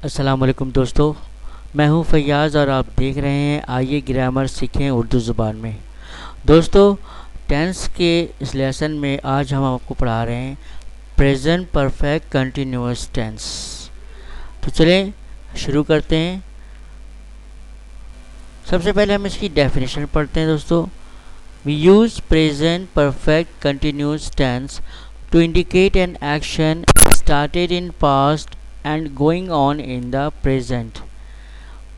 अस्सलाम वालेकुम दोस्तों, मैं हूं फैयाज़ और आप देख रहे हैं आइए ग्रामर सीखें उर्दू ज़ुबान में। दोस्तों, टेंस के इस लेसन में आज हम आपको पढ़ा रहे हैं प्रेजेंट परफेक्ट कंटिन्यूअस टेंस। तो चलें शुरू करते हैं। सबसे पहले हम इसकी डेफिनेशन पढ़ते हैं दोस्तों। We use present perfect continuous tense to indicate an action started in past and going on in the present।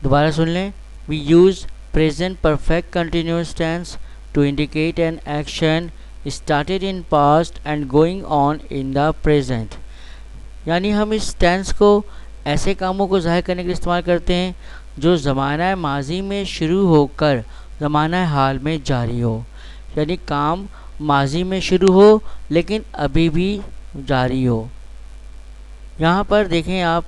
दोबारा सुन लें। We use present perfect continuous tense to indicate an action started in past and going on in the present। यानी हम इस tense को ऐसे कामों को ज़ाहिर करने के लिए इस्तेमाल करते हैं जो ज़माना माजी में शुरू होकर ज़माना हाल में जारी हो। यानी काम माजी में शुरू हो लेकिन अभी भी जारी हो। यहाँ पर देखें आप,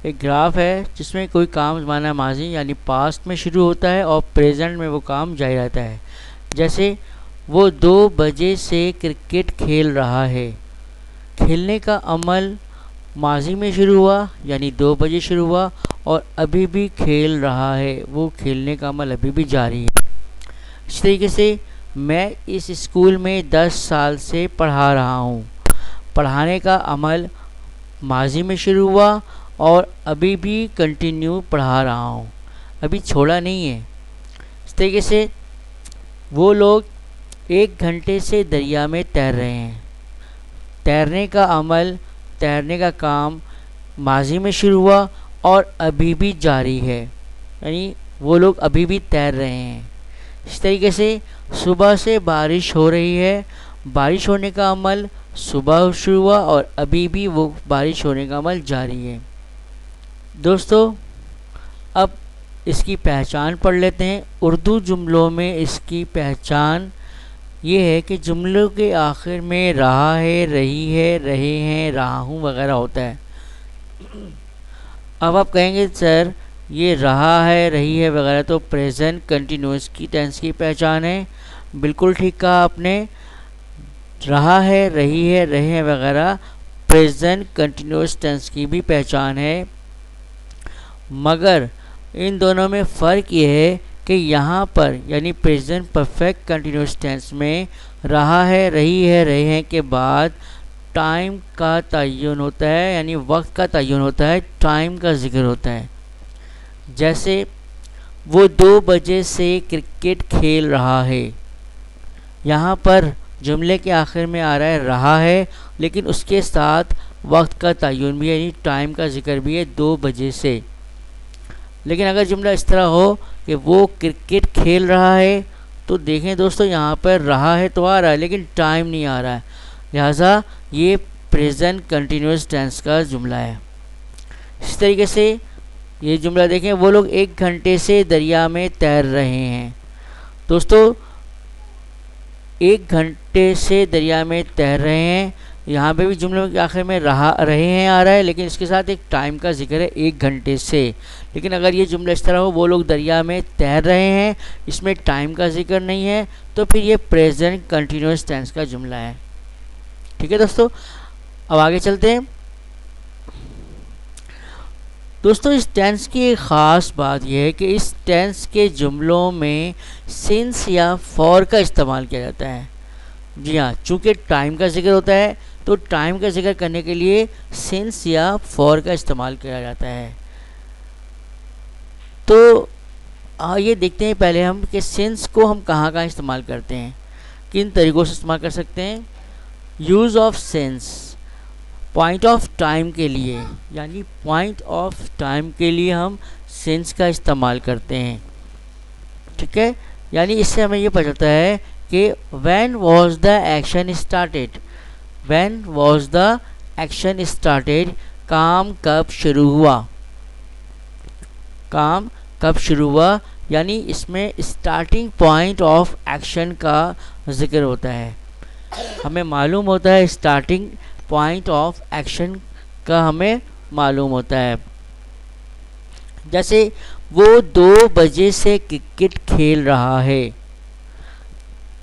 एक ग्राफ है जिसमें कोई काम ज़माना माजी यानी पास्ट में शुरू होता है और प्रेजेंट में वो काम जारी रहता है। जैसे वो 2 बजे से क्रिकेट खेल रहा है। खेलने का अमल माजी में शुरू हुआ यानी 2 बजे शुरू हुआ और अभी भी खेल रहा है, वो खेलने का अमल अभी भी जारी है। इस तरीके से मैं इस स्कूल में 10 साल से पढ़ा रहा हूँ। पढ़ाने का अमल माजी में शुरू हुआ और अभी भी कंटिन्यू पढ़ा रहा हूँ, अभी छोड़ा नहीं है। इस तरीके से वो लोग 1 घंटे से दरिया में तैर रहे हैं। तैरने का अमल, तैरने का काम माजी में शुरू हुआ और अभी भी जारी है, यानी वो लोग अभी भी तैर रहे हैं। इस तरीके से सुबह से बारिश हो रही है। बारिश होने का अमल सुबह शुरू हुआ और अभी भी वो बारिश होने का अमल जारी है। दोस्तों, अब इसकी पहचान पढ़ लेते हैं। उर्दू जुमलों में इसकी पहचान ये है कि जुमलों के आखिर में रहा है, रही है, रहे हैं, रहा हूँ वगैरह होता है। अब आप कहेंगे सर ये रहा है, रही है वगैरह तो प्रेजेंट कंटिन्यूअस की टेंस की पहचान है। बिल्कुल ठीक कहा आपने। रहा है, रही है, रहे हैं वगैरह प्रेजेंट कंटिन्यूअस टेंस की भी पहचान है, मगर इन दोनों में फ़र्क ये है कि यहाँ पर यानी प्रेजेंट परफेक्ट कंटिन्यूअस टेंस में रहा है, रही है, रहे हैं के बाद टाइम का तयन होता है, यानी वक्त का तयन होता है, टाइम का जिक्र होता है। जैसे वो 2 बजे से क्रिकेट खेल रहा है। यहाँ पर जुमले के आखिर में आ रहा है रहा है, लेकिन उसके साथ वक्त का तयन भी है, यानी टाइम का जिक्र भी है 2 बजे से। लेकिन अगर जुमला इस तरह हो कि वो क्रिकेट खेल रहा है तो देखें दोस्तों, यहाँ पर रहा है तो आ रहा है लेकिन टाइम नहीं आ रहा है, लिहाजा ये प्रेजेंट कंटिन्यूअस टेंस का जुमला है। इस तरीके से ये जुमला देखें, वो लोग 1 घंटे से दरिया में तैर रहे हैं। दोस्तों, 1 घंटे से दरिया में तैर रहे हैं, यहाँ पे भी जुमलों के आखिर में रहे हैं आ रहा है, लेकिन इसके साथ एक टाइम का जिक्र है 1 घंटे से। लेकिन अगर ये जुमला इस तरह हो वो लोग दरिया में तैर रहे हैं, इसमें टाइम का जिक्र नहीं है, तो फिर ये प्रेजेंट कंटिन्यूअस टेंस का जुमला है। ठीक है दोस्तों, अब आगे चलते हैं। दोस्तों, इस टेंस की एक ख़ास बात यह है कि इस टेंस के जुमलों में सिंस या फॉर का इस्तेमाल किया जाता है। जी हाँ, चूँकि टाइम का जिक्र होता है तो टाइम का जिक्र करने के लिए सिंस या फॉर का इस्तेमाल किया जाता है। तो ये देखते हैं पहले हम कि सिंस को हम कहाँ कहाँ इस्तेमाल करते हैं, किन तरीक़ों से इस्तेमाल कर सकते हैं। Use of since point of time के लिए, यानी पॉइंट ऑफ टाइम के लिए हम सिंस का इस्तेमाल करते हैं। ठीक है, यानी इससे हमें ये पता चलता है कि when was the action started. When was the action started, काम कब शुरू हुआ। काम कब शुरू हुआ, यानी इसमें स्टार्टिंग पॉइंट ऑफ एक्शन का जिक्र होता है। हमें मालूम होता है स्टार्टिंग पॉइंट ऑफ एक्शन का हमें मालूम होता है। जैसे वो 2 बजे से क्रिकेट खेल रहा है।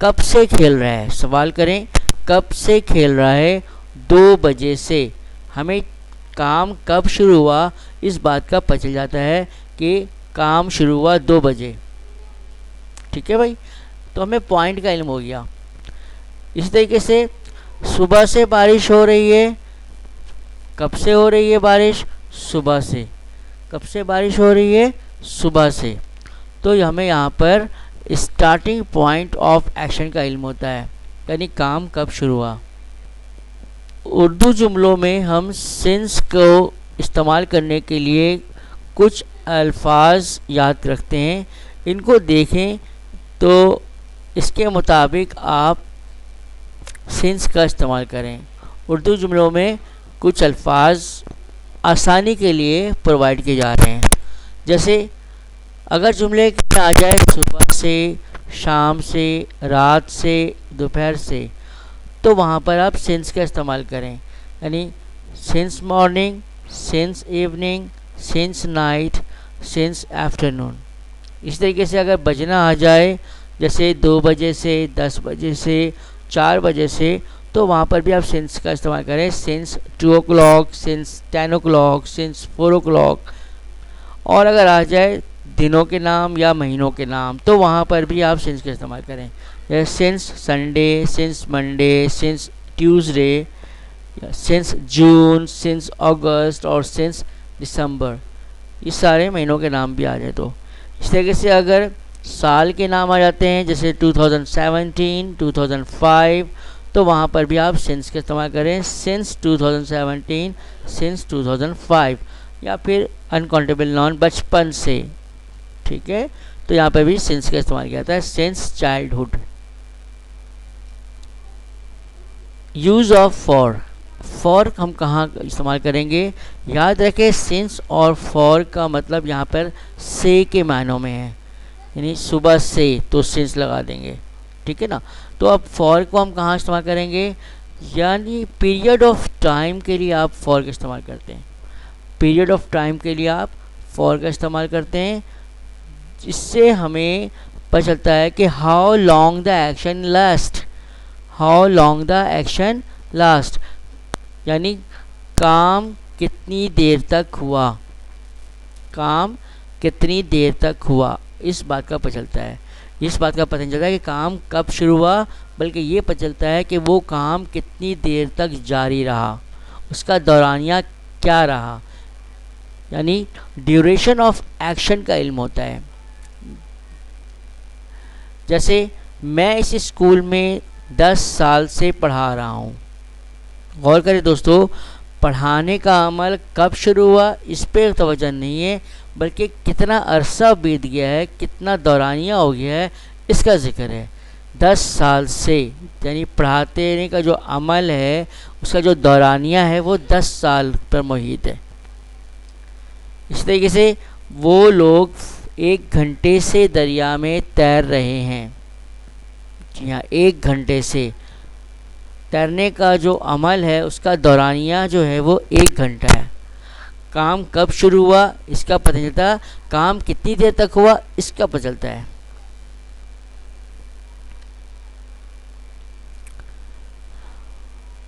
कब से खेल रहा है, सवाल करें कब से खेल रहा है। 2 बजे से, हमें काम कब शुरू हुआ इस बात का पता चल जाता है कि काम शुरू हुआ 2 बजे। ठीक है भाई, तो हमें पॉइंट का इल्म हो गया। इस तरीके से सुबह से बारिश हो रही है, कब से हो रही है बारिश? सुबह से। कब से बारिश हो रही है? सुबह से। तो हमें यहाँ पर स्टार्टिंग पॉइंट ऑफ एक्शन का इल्म होता है, यानी काम कब शुरू हुआ। उर्दू जुमलों में हम सिंस को इस्तेमाल करने के लिए कुछ अल्फाज याद रखते हैं, इनको देखें तो इसके मुताबिक आप सिंस का इस्तेमाल करें। उर्दू जुमलों में कुछ अल्फाज आसानी के लिए प्रोवाइड किए जा रहे हैं। जैसे अगर जुमले में आ जाए सुबह से, शाम से, रात से, दोपहर से, तो वहाँ पर आप सिंस का इस्तेमाल करें, यानी since morning, since evening, since night, since afternoon. इस तरीके से अगर बजना आ जाए जैसे 2 बजे से, 10 बजे से, 4 बजे से, तो वहाँ पर भी आप सिंस का इस्तेमाल करें। Since 2 o'clock, since 10 o'clock, since 4 o'clock। और अगर आ जाए दिनों के नाम या महीनों के नाम, तो वहाँ पर भी आप सिंस का इस्तेमाल करें, जैसे since Sunday, since Monday, since Tuesday, since June, since August और सिंस दिसंबर। ये सारे महीनों के नाम भी आ जाए तो। इस तरीके से अगर साल के नाम आ जाते हैं जैसे 2017, 2005, तो वहाँ पर भी आप सिंस का इस्तेमाल करें, सिंस 2017, सिंस 2005, या फिर अनकाउंटेबल नॉन बचपन से। ठीक है, तो यहाँ पर भी सिंस का इस्तेमाल किया जाता है, since childhood. Use of for. For हम कहाँ इस्तेमाल करेंगे? याद रखें सिंस और फॉर का मतलब यहाँ पर से के मायनों में है, यानी सुबह से, तो सिंस लगा देंगे। ठीक है ना। तो अब फॉर को हम कहाँ इस्तेमाल करेंगे? यानी पीरियड ऑफ टाइम के लिए आप फॉर का इस्तेमाल करते हैं। पीरियड ऑफ टाइम के लिए आप फॉर का इस्तेमाल करते हैं, जिससे हमें पता चलता है कि how long the action last. How long the action last, यानी काम कितनी देर तक हुआ, काम कितनी देर तक हुआ, इस बात का पता चलता है। इस बात का पता नहीं चलता है कि काम कब शुरू हुआ, बल्कि ये पता चलता है कि वो काम कितनी देर तक जारी रहा, उसका दौरानिया क्या रहा, यानी ड्यूरेशन ऑफ एक्शन का इल्म होता है। जैसे मैं इस स्कूल में 10 साल से पढ़ा रहा हूँ। गौर करें दोस्तों, पढ़ाने का अमल कब शुरू हुआ इस पर तवज्जो नहीं है, बल्कि कितना अरसा बीत गया है, कितना दौरानिया हो गया है, इसका जिक्र है। 10 साल से, यानी पढ़ाने का जो अमल है उसका जो दौरानिया है वो 10 साल पर मुहित है। इस तरीके से वो लोग 1 घंटे से दरिया में तैर रहे हैं। जी हाँ, 1 घंटे से तैरने का जो अमल है उसका दौरानिया जो है वो 1 घंटा है। काम कब शुरू हुआ इसका पता नहीं चलता, काम कितनी देर तक हुआ इसका पता चलता है।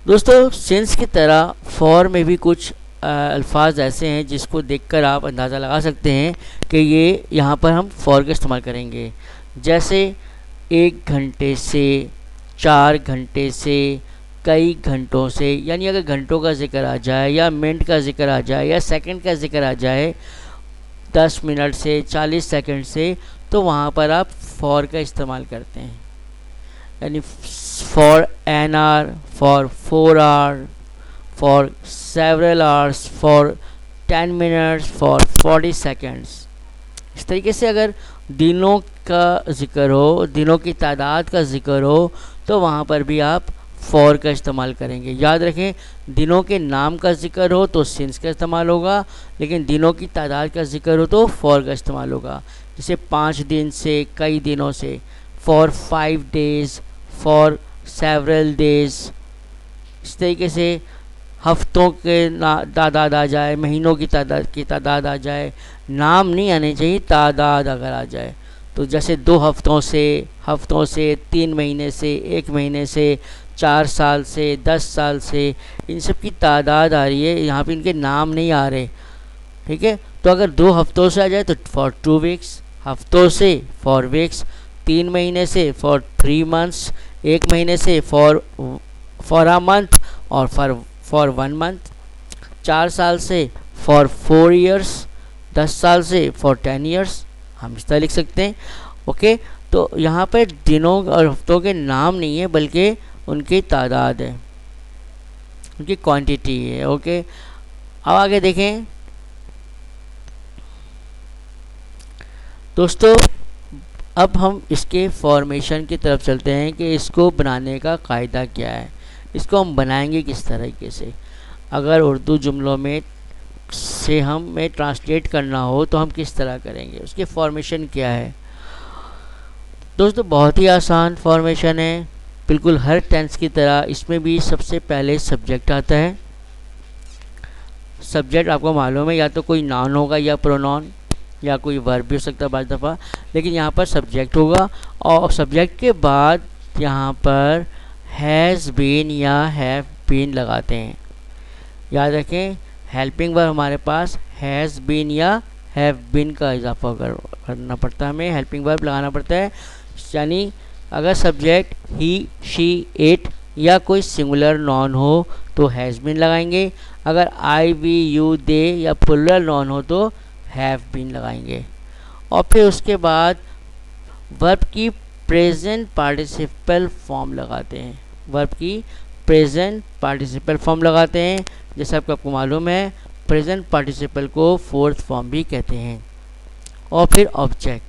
दोस्तों, सिंस की तरह फॉर में भी कुछ अल्फाज ऐसे हैं जिसको देखकर आप अंदाज़ा लगा सकते हैं कि ये यहाँ पर हम फॉर का इस्तेमाल करेंगे। जैसे 1 घंटे से, 4 घंटे से, कई घंटों से, यानी अगर घंटों का जिक्र आ जाए या मिनट का जिक्र आ जाए या सेकंड का जिक्र आ जाए, 10 मिनट से, 40 सेकंड से, तो वहाँ पर आप फॉर का इस्तेमाल करते हैं, यानी for an hour, for 4 hour, for several hours, for 10 minutes, for 40 seconds. इस तरीके से अगर दिनों का जिक्र हो, दिनों की तादाद का जिक्र हो, तो वहाँ पर भी आप फॉर का इस्तेमाल करेंगे। याद रखें, दिनों के नाम का जिक्र हो तो सिंस का इस्तेमाल होगा, लेकिन दिनों की तादाद का जिक्र हो तो फॉर का इस्तेमाल होगा। जैसे 5 दिन से, कई दिनों से, for 5 days, for several days. इस तरीके से हफ्तों के तादाद आ जाए, महीनों की तादाद आ जाए, नाम नहीं आने चाहिए, तादाद अगर आ जाए तो जैसे 2 हफ्तों से, 3 महीने से, 1 महीने से, 4 साल से, 10 साल से, इन सब की तादाद आ रही है, यहाँ पे इनके नाम नहीं आ रहे। ठीक है, तो अगर 2 हफ्तों से आ जाए तो फॉर 2 वीक्स, हफ्तों से फॉर वीक्स, 3 महीने से फॉर 3 मंथ्स, 1 महीने से फॉर अ मंथ और फॉर 1 मंथ, 4 साल से फॉर 4 ईयर्स, 10 साल से फॉर 10 ईयर्स, हम इस तरह लिख सकते हैं। ओके, तो यहाँ पर दिनों और हफ्तों के नाम नहीं है बल्कि उनकी तादाद है, उनकी क्वांटिटी है। ओके, अब आगे देखें दोस्तों, अब हम इसके फॉर्मेशन की तरफ चलते हैं कि इसको बनाने का कायदा क्या है, इसको हम बनाएंगे किस तरीके से। अगर उर्दू जुमलों में से हमें ट्रांसलेट करना हो तो हम किस तरह करेंगे, उसके फॉर्मेशन क्या है। दोस्तों बहुत ही आसान फॉर्मेशन है, बिल्कुल हर टेंस की तरह इसमें भी सबसे पहले सब्जेक्ट आता है। सब्जेक्ट आपको मालूम है, या तो कोई नाउन होगा या प्रोनाउन या कोई वर्ब भी हो सकता है बाज़ दफ़ा, लेकिन यहाँ पर सब्जेक्ट होगा और सब्जेक्ट के बाद यहाँ पर हैज़ बीन या हैव बीन लगाते हैं। याद रखें, हेल्पिंग वर्ब हमारे पास हैज़ बीन या हैव बीन का इजाफा करना पड़ता है, हमें हेल्पिंग वर्ब लगाना पड़ता है। यानी अगर सब्जेक्ट ही, शी, इट या कोई सिंगुलर नॉन हो तो हैज़ बीन लगाएंगे, अगर आई, वी, यू, दे या प्लुरल नॉन हो तो हैव बीन लगाएंगे। और फिर उसके बाद वर्ब की प्रेजेंट पार्टिसिपल फॉर्म लगाते हैं, वर्ब की प्रेजेंट पार्टिसिपल फॉर्म लगाते हैं। जैसे आपको मालूम है, प्रेजेंट पार्टिसिपल को फोर्थ फॉर्म भी कहते हैं। और फिर ऑब्जेक्ट,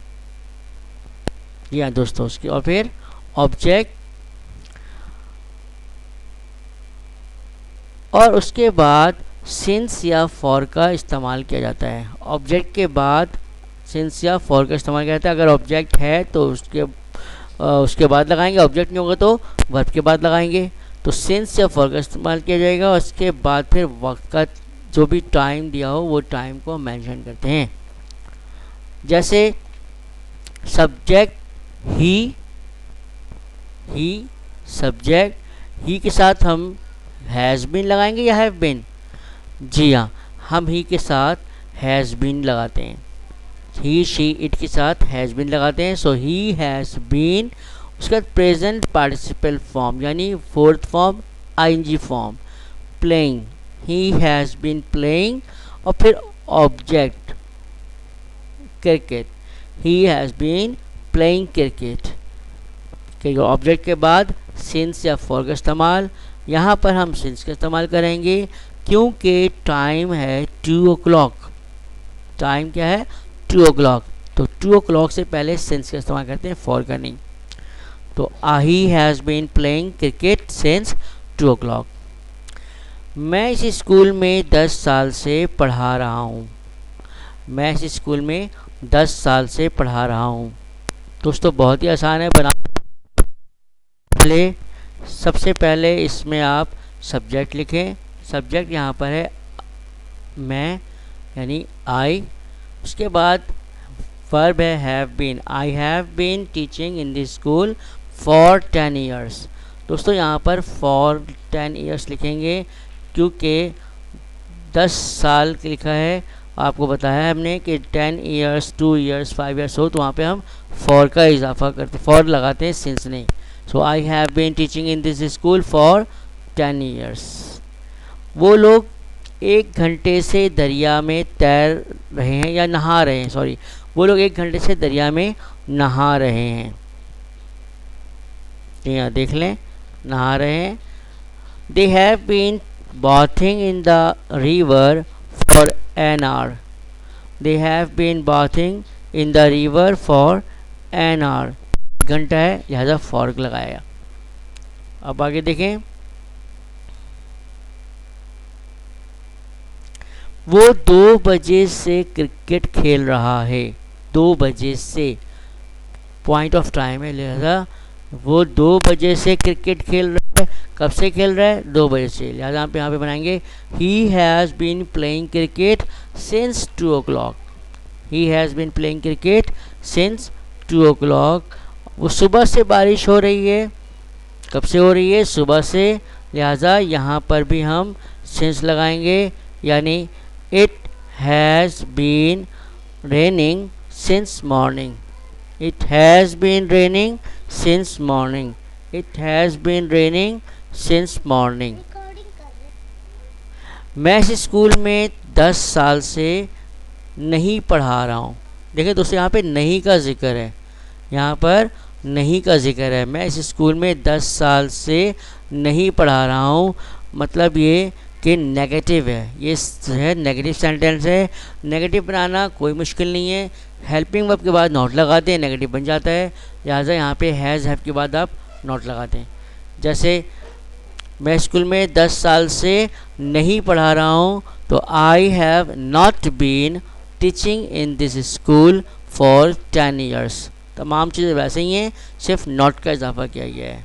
जी हाँ दोस्तों, उसकी और फिर ऑब्जेक्ट, और उसके बाद सिंस या फॉर का इस्तेमाल किया जाता है। ऑब्जेक्ट के बाद सिंस या फॉर का इस्तेमाल किया जाता है। अगर ऑब्जेक्ट है तो उसके बाद लगाएंगे, ऑब्जेक्ट नहीं होगा तो वर्ब के बाद लगाएंगे। तो सिंस या फॉर का इस्तेमाल किया जाएगा, और उसके बाद फिर वक्त का जो भी टाइम दिया हो वो टाइम को मेंशन करते हैं। जैसे सब्जेक्ट ही सब्जेक्ट ही के साथ हम हैज़ बीन लगाएंगे या हैव बीन। जी हाँ, हम ही के साथ हैज़ बीन लगाते हैं, ही, शी, इट के साथ हैज़ बीन लगाते हैं। सो ही हैज़ बीन, उसके बाद प्रेजेंट पार्टिसिपल फॉर्म यानी fourth form ING form, playing, he has been playing, और फिर object cricket, he has been playing cricket. Object के बाद सिंस या फॉर का इस्तेमाल, यहाँ पर हम सिंस का इस्तेमाल करेंगे क्योंकि टाइम है 2 o'clock। टाइम क्या है? 2 o'clock। तो 2 o'clock से पहले सिंस का इस्तेमाल करते हैं, फॉर का नहीं। तो he has been playing cricket since 2 o'clock। मैं इस स्कूल में 10 साल से पढ़ा रहा हूँ। मैं इस स्कूल में 10 साल से पढ़ा रहा हूँ। दोस्तों बहुत ही आसान है बना। सबसे पहले इसमें आप सब्जेक्ट लिखें। सब्जेक्ट यहाँ पर है मैं यानी आई। उसके बाद वर्ब है have been. I have been teaching in this school for 10 years। दोस्तों यहाँ पर फॉर 10 years लिखेंगे क्योंकि 10 साल लिखा है। आपको बताया है हमने कि 10 years, 2 years, 5 years हो तो वहाँ पे हम फॉर का इजाफा करते, फॉर लगाते हैं सिंस नहीं। So I have been teaching in this school for 10 years। वो लोग 1 घंटे से दरिया में तैर रहे हैं या नहा रहे हैं, सॉरी, वो लोग 1 घंटे से दरिया में नहा रहे हैं। यहाँ देख लें, नहा रहे हैं। They have been bathing in the river for an hour। They have been bathing in the river for an hour। घंटा है लिहाजा फॉर लगाया। अब आगे देखें, वो 2 बजे से क्रिकेट खेल रहा है। 2 बजे से पॉइंट ऑफ टाइम है, लिहाजा वो 2 बजे से क्रिकेट खेल रहा है। कब से खेल रहा है? 2 बजे से, लिहाजा आप यहाँ पे बनाएंगे he has been playing cricket since 2 o'clock। He has been playing cricket since 2 o'clock। वो सुबह से बारिश हो रही है, कब से हो रही है? सुबह से। लिहाजा यहाँ पर भी हम सिंस लगाएंगे, यानी it has been raining since morning. It has been raining since morning. It has been raining since morning. मैं इस स्कूल में 10 साल से नहीं पढ़ा रहा हूँ। देखिए दोस्तों, यहाँ पे नहीं का जिक्र है, यहाँ पर नहीं का जिक्र है। मैं इस स्कूल में 10 साल से नहीं पढ़ा रहा हूँ, मतलब ये कि नेगेटिव है, ये है नेगेटिव सेंटेंस है। नेगेटिव बनाना कोई मुश्किल नहीं है, हेल्पिंग वर्ब के बाद नॉट लगाते हैं, नेगेटिव बन जाता है। लिहाजा यहाँ पे हैज़ हैव के बाद आप नॉट लगाते हैं। जैसे मैं स्कूल में 10 साल से नहीं पढ़ा रहा हूँ, तो I have not been teaching in this school for 10 years. तमाम चीज़ें वैसे ही हैं, सिर्फ नॉट का इजाफा किया गया है।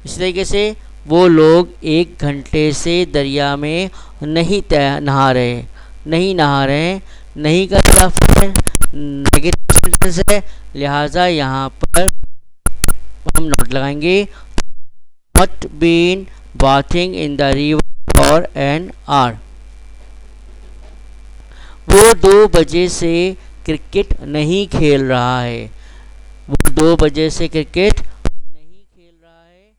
इसी तरीके से वो लोग 1 घंटे से दरिया में नहीं नहा रहे, नहीं नहा रहे। नहीं का इजाफा है, नेगेटिव सेंटेंस है, लिहाजा यहाँ पर हम नॉट लगाएंगे। Not been bathing in the river for an hour. वो 2 बजे से क्रिकेट नहीं खेल रहा है। वो 2 बजे से क्रिकेट नहीं खेल रहा है।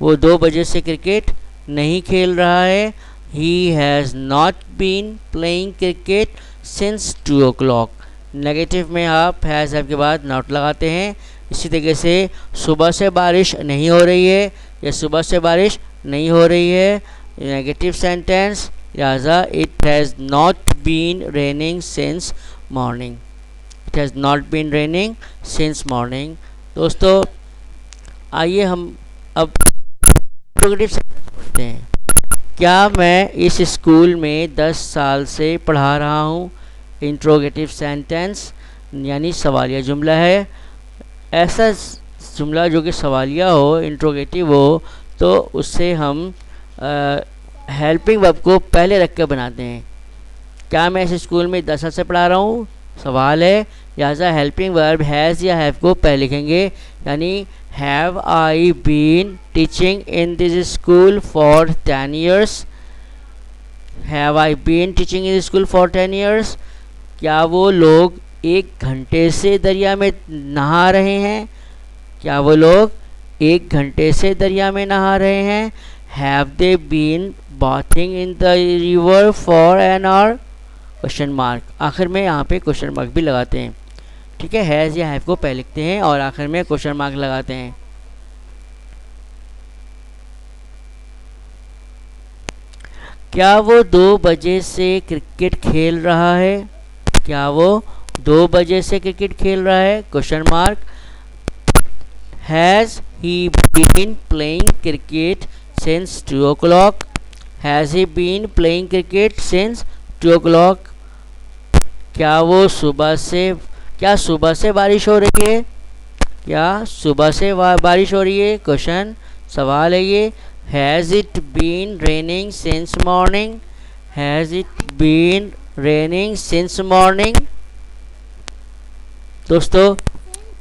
वो 2 बजे से क्रिकेट नहीं खेल रहा है। He has not been playing cricket since 2 o'clock। Negative में आप हैज़ हैव के बाद नॉट लगाते हैं। इसी तरीके से सुबह से बारिश नहीं हो रही है, या सुबह से बारिश नहीं हो रही है, नेगेटिव सेंटेंस, लिहाजा it has not been raining since morning. It has not been raining since morning. दोस्तों, आइए हम अब इंट्रोगेटिव सेंटेंस पढ़ते हैं। क्या मैं इस स्कूल में 10 साल से पढ़ा रहा हूँ? इंट्रोगेटिव सेंटेंस यानी सवालिया जुमला है। ऐसा जुमला जो कि सवालिया हो, इंट्रोगेटिव हो, तो उससे हम हेल्पिंग वर्ब को पहले रख कर बनाते हैं। क्या मैं इस स्कूल में 10 साल से पढ़ा रहा हूँ? सवाल है, लिहाजा हेल्पिंग वर्ब हैज़ या हैव को पहले लिखेंगे, यानी have I been teaching in this school for 10 years. Have I been teaching in school for 10 years. क्या वो लोग 1 घंटे से दरिया में नहा रहे हैं? क्या वो लोग 1 घंटे से दरिया में नहा रहे हैं? Have they been bathing in the river for an hour? Question mark. आखिर में यहाँ पे क्वेश्चन मार्क भी लगाते हैं, ठीक है। हैज़ या हैव को पहले लिखते हैं और आखिर में क्वेश्चन मार्क लगाते हैं। क्या वो 2 बजे से क्रिकेट खेल रहा है? क्या वो 2 बजे से क्रिकेट खेल रहा है? Question mark. Has he been playing cricket since 2 o'clock? Has he been playing cricket since 2 o'clock? क्या सुबह से बारिश हो रही है? क्या सुबह से बारिश हो रही है? क्वेश्चन, सवाल है ये। Has it been raining since morning? Has it been raining since morning? दोस्तों,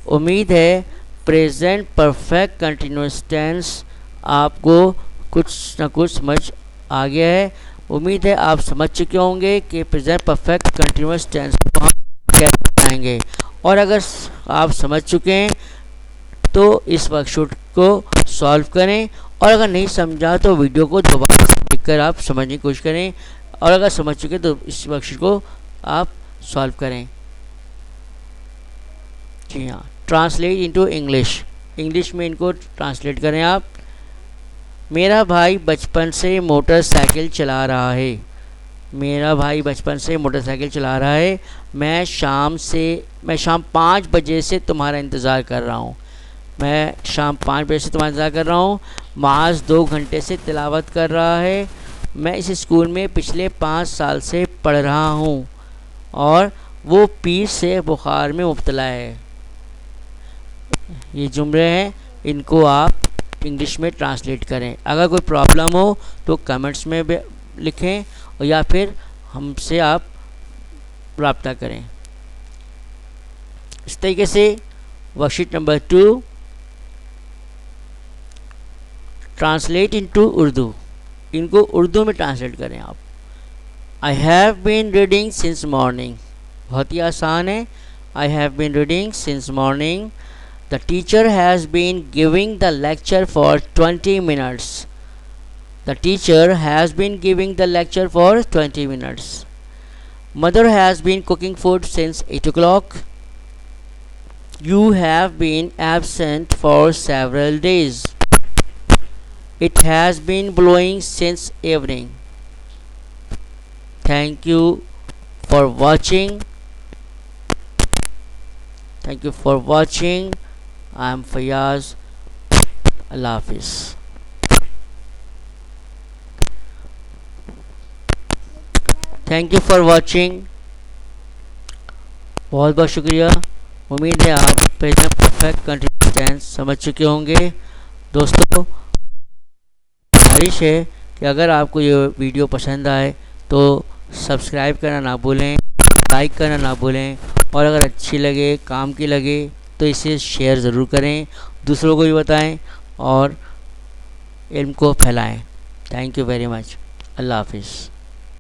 उम्मीद है प्रेजेंट परफेक्ट कंटिन्यूअस टेंस आपको कुछ ना कुछ समझ आ गया है। उम्मीद है आप समझ चुके होंगे कि प्रेजेंट परफेक्ट कंटिन्यूअस टेंस को हम कैसे बनाएंगे। और अगर आप समझ चुके हैं तो इस वर्कशीट को सॉल्व करें, और अगर नहीं समझा तो वीडियो को दोबारा देखकर आप समझने की कोशिश करें, और अगर समझ चुके तो इस वर्कशीट को आप सॉल्व करें। जी हाँ, ट्रांसलेट इनटू इंग्लिश। इंग्लिश में इनको ट्रांसलेट करें आप। मेरा भाई बचपन से मोटरसाइकिल चला रहा है। मेरा भाई बचपन से मोटरसाइकिल चला रहा है। मैं शाम 5 बजे से तुम्हारा इंतज़ार कर रहा हूँ। मैं शाम 5 बजे से तुम्हारा इंतज़ार कर रहा हूँ। माज 2 घंटे से तिलावत कर रहा है। मैं इस स्कूल में पिछले 5 साल से पढ़ रहा हूँ और वो पीर से बुखार में मुब्तला है। ये जुमले हैं, इनको आप इंग्लिश में ट्रांसलेट करें। अगर कोई प्रॉब्लम हो तो कमेंट्स में लिखें, और या फिर हमसे आप रब्ता करें। इस तरीके से worksheet number 2 translate into Urdu, इनको उर्दू में ट्रांसलेट करें आप। I have been reading since morning, बहुत ही आसान है। I have been reading since morning. The teacher has been giving the lecture for 20 minutes. The teacher has been giving the lecture for 20 minutes. Mother has been cooking food since 8 o'clock. You have been absent for several days. It has been blowing since evening. Thank you for watching. Thank you for watching. I am Fayaz. Allah Hafiz. Thank you for watching, बहुत बहुत शुक्रिया। उम्मीद है आप present perfect continuous tense समझ चुके होंगे। दोस्तों, गुजारिश है कि अगर आपको ये वीडियो पसंद आए तो सब्सक्राइब करना ना भूलें, लाइक करना ना भूलें, और अगर अच्छी लगे, काम की लगे तो इसे शेयर ज़रूर करें, दूसरों को भी बताएं और इल्म को फैलाएं। Thank you very much. Allah हाफिज़।